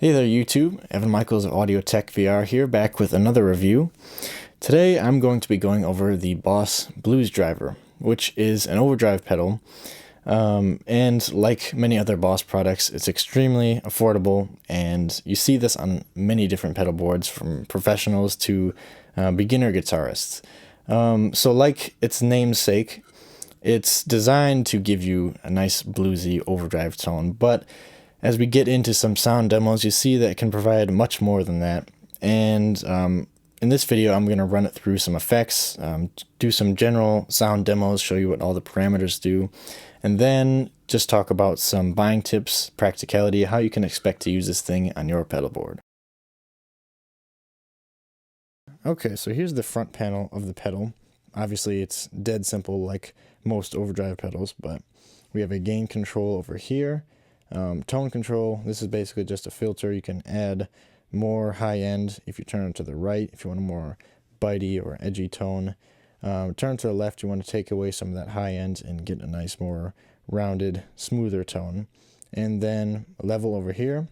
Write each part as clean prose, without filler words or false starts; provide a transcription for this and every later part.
Hey there YouTube, Evan Michaels of Audio Tech VR here, back with another review. Today I'm going to be going over the Boss Blues Driver, which is an overdrive pedal, and like many other Boss products, it's extremely affordable, and you see this on many different pedal boards from professionals to beginner guitarists. So like its namesake, it's designed to give you a nice bluesy overdrive tone, but as we get into some sound demos, you see that it can provide much more than that. And in this video, I'm going to run it through some effects, do some general sound demos, show you what all the parameters do, and then just talk about some buying tips, practicality, how you can expect to use this thing on your pedal board. Okay, so here's the front panel of the pedal. Obviously, it's dead simple like most overdrive pedals, but we have a gain control over here. Tone control, this is basically just a filter. You can add more high end if you turn it to the right, if you want a more bitey or edgy tone. Turn to the left, you want to take away some of that high end and get a nice, more rounded, smoother tone. And then a level over here,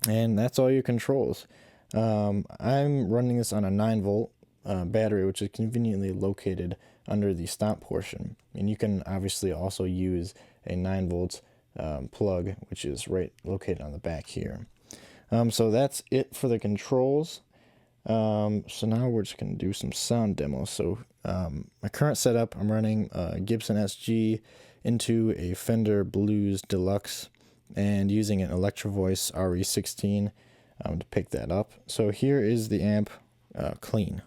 and that's all your controls. I'm running this on a 9-volt battery, which is conveniently located under the stop portion. And you can obviously also use a 9-volt plug, which is right located on the back here. So that's it for the controls. So now we're just going to do some sound demos. So my current setup, I'm running a Gibson SG into a Fender Blues Deluxe and using an Electro Voice RE16 to pick that up. So here is the amp clean.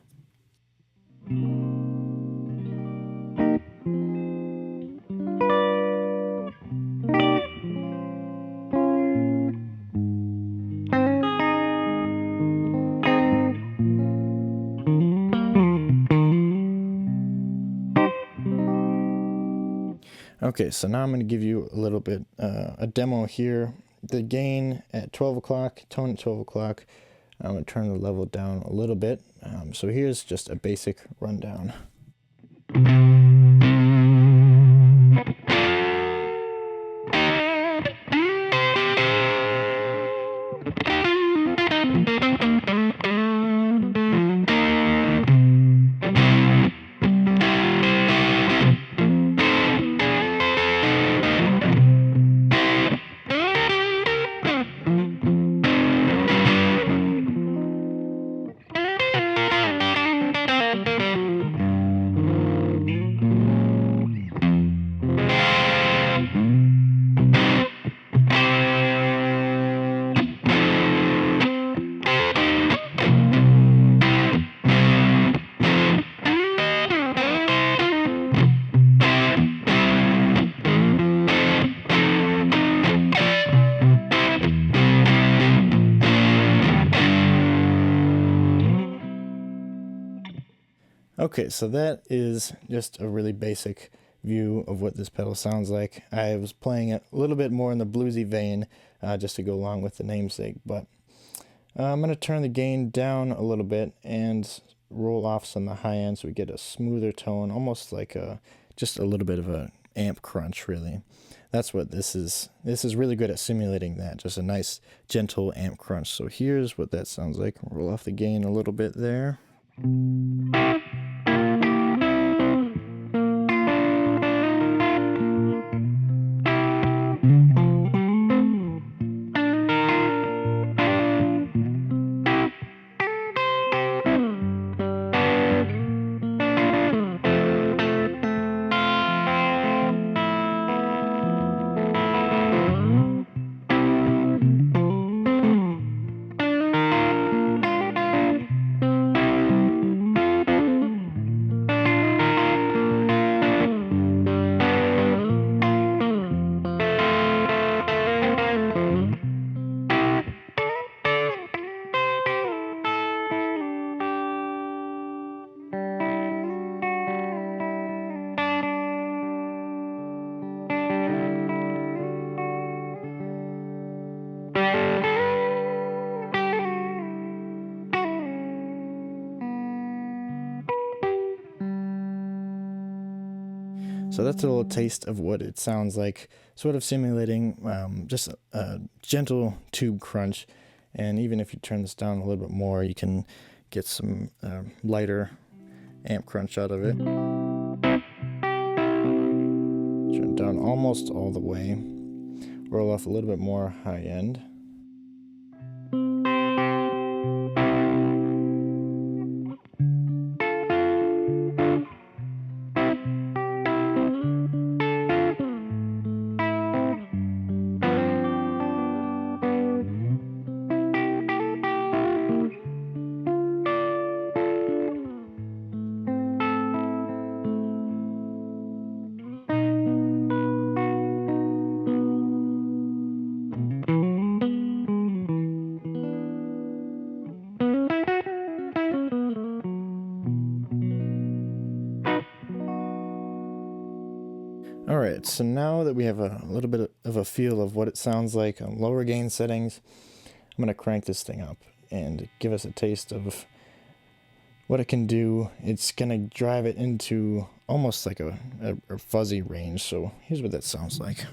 Okay, so now I'm going to give you a little bit, a demo here. The gain at 12 o'clock, tone at 12 o'clock. I'm going to turn the level down a little bit. So here's just a basic rundown. Okay, so that is just a really basic view of what this pedal sounds like. I was playing it a little bit more in the bluesy vein just to go along with the namesake, but I'm going to turn the gain down a little bit and roll off some of the high end so we get a smoother tone, almost like just a little bit of an amp crunch, really. That's what this is. This is really good at simulating that, just a nice gentle amp crunch. So here's what that sounds like. Roll off the gain a little bit there. So that's a little taste of what it sounds like, sort of simulating just a gentle tube crunch. And even if you turn this down a little bit more, you can get some lighter amp crunch out of it. Turn it down almost all the way. Roll off a little bit more high end. Alright, so now that we have a little bit of a feel of what it sounds like on lower gain settings, I'm going to crank this thing up and give us a taste of what it can do. It's going to drive it into almost like a fuzzy range, so here's what that sounds like.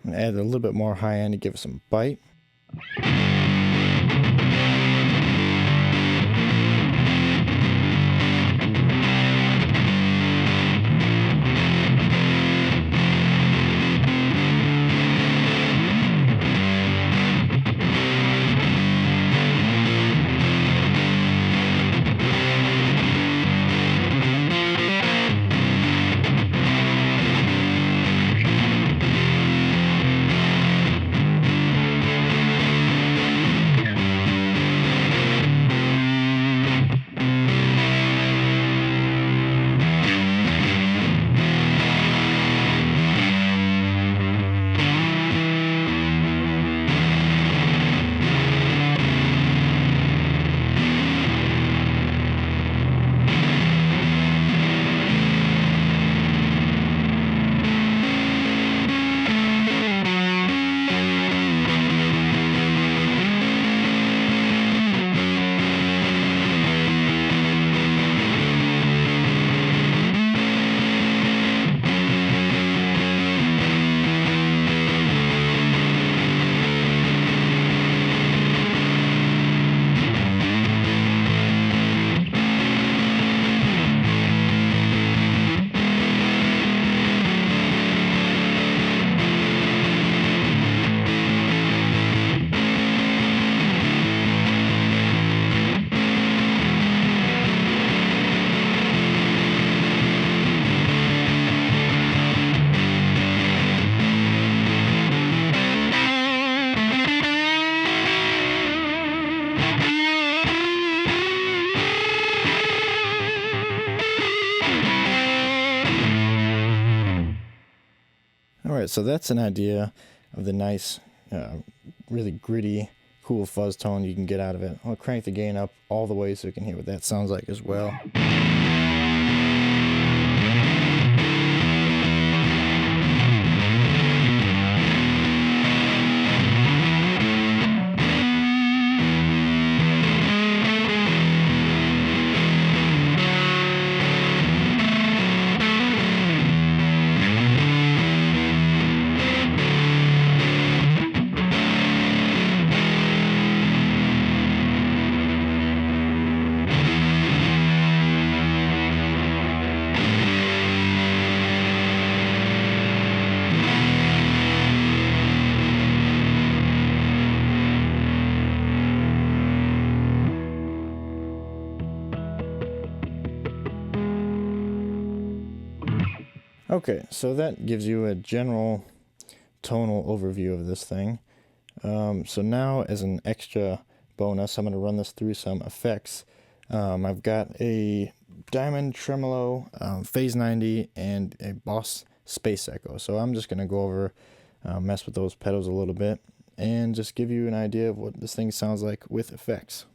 Add a little bit more high end to give it some bite. Alright, so that's an idea of the nice, really gritty, cool fuzz tone you can get out of it. I'll crank the gain up all the way so you can hear what that sounds like as well. Okay, so that gives you a general tonal overview of this thing. So now, as an extra bonus, I'm going to run this through some effects. I've got a Diamond Tremolo, Phase 90, and a Boss Space Echo. So I'm just going to go over, mess with those pedals a little bit, and just give you an idea of what this thing sounds like with effects.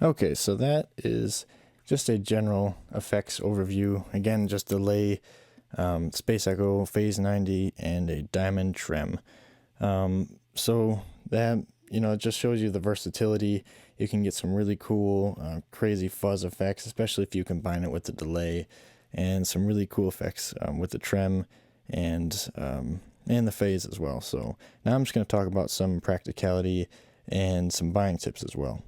Okay, so that is just a general effects overview. Again, just delay, space echo, phase 90, and a diamond trim. So that, it just shows you the versatility. You can get some really cool, crazy fuzz effects, especially if you combine it with the delay, and some really cool effects with the trim and the phase as well. So now I'm just going to talk about some practicality and some buying tips as well.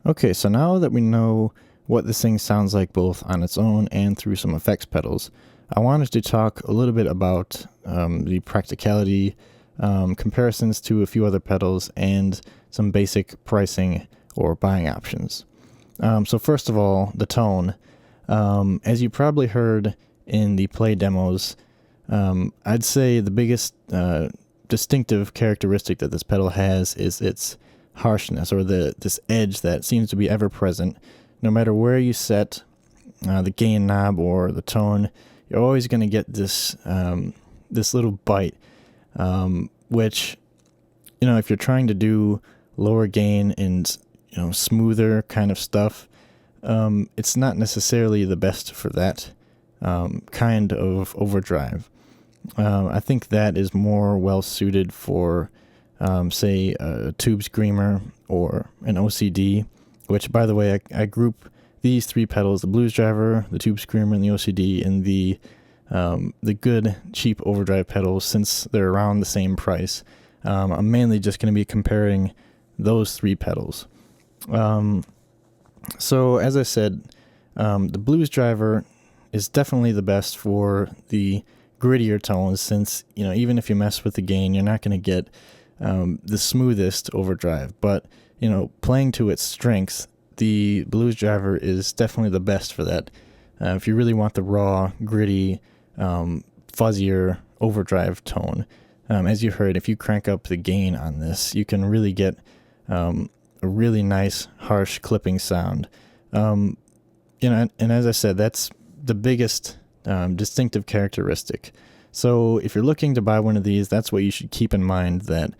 Okay, so now that we know what this thing sounds like both on its own and through some effects pedals, I wanted to talk a little bit about the practicality, comparisons to a few other pedals, and some basic pricing or buying options. So first of all, the tone. As you probably heard in the play demos, I'd say the biggest distinctive characteristic that this pedal has is its harshness, or this edge that seems to be ever present. No matter where you set the gain knob or the tone, you're always going to get this this little bite, which, if you're trying to do lower gain and smoother kind of stuff, it's not necessarily the best for that kind of overdrive. I think that is more well suited for say a tube screamer or an OCD, which, by the way, I group these three pedals, the blues driver, the tube screamer, and the OCD, in the good cheap overdrive pedals, since they're around the same price. I'm mainly just going to be comparing those three pedals. So as I said, the blues driver is definitely the best for the grittier tones, since even if you mess with the gain, you're not going to get the smoothest overdrive. But playing to its strengths, the blues driver is definitely the best for that. If you really want the raw, gritty, fuzzier overdrive tone, as you heard, if you crank up the gain on this, you can really get a really nice, harsh clipping sound. And as I said, that's the biggest distinctive characteristic. So if you're looking to buy one of these, that's what you should keep in mind, that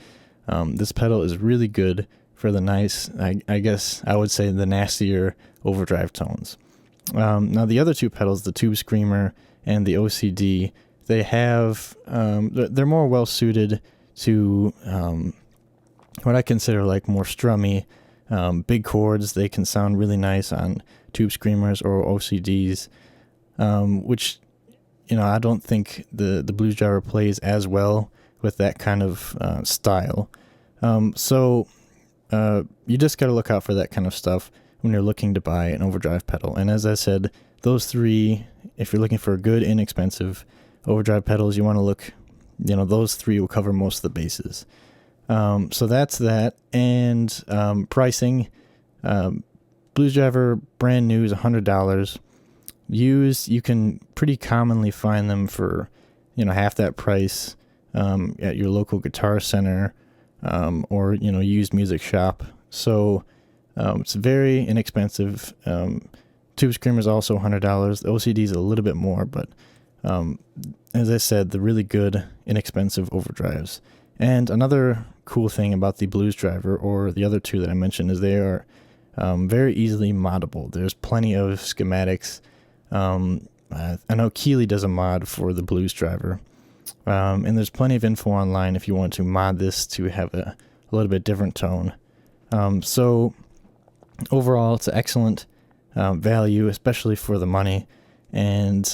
this pedal is really good for the nice, I guess I would say, the nastier overdrive tones. Now the other two pedals, the Tube Screamer and the OCD, they have, they're more well suited to what I consider like more strummy, big chords. They can sound really nice on Tube Screamers or OCDs, which, I don't think the blues driver plays as well with that kind of style. So you just got to look out for that kind of stuff when you're looking to buy an overdrive pedal. And as I said, those three, if you're looking for good, inexpensive overdrive pedals, you want to look, those three will cover most of the bases. So that's that. And pricing, blues driver brand new is $100. Used, you can pretty commonly find them for, half that price at your local guitar center, or, used music shop. So it's very inexpensive. Tube Screamer is also $100. The OCD is a little bit more, but as I said, the really good, inexpensive overdrives. And another cool thing about the blues driver, or the other two that I mentioned, is they are very easily moddable. There's plenty of schematics. I know Keeley does a mod for the blues driver, and there's plenty of info online if you want to mod this to have a little bit different tone. So overall, it's an excellent value, especially for the money. And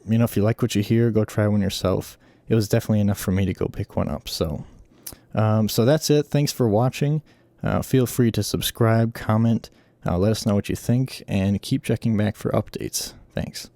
if you like what you hear, go try one yourself. It was definitely enough for me to go pick one up. So that's it. Thanks for watching. Feel free to subscribe, comment, let us know what you think, and keep checking back for updates. Thanks.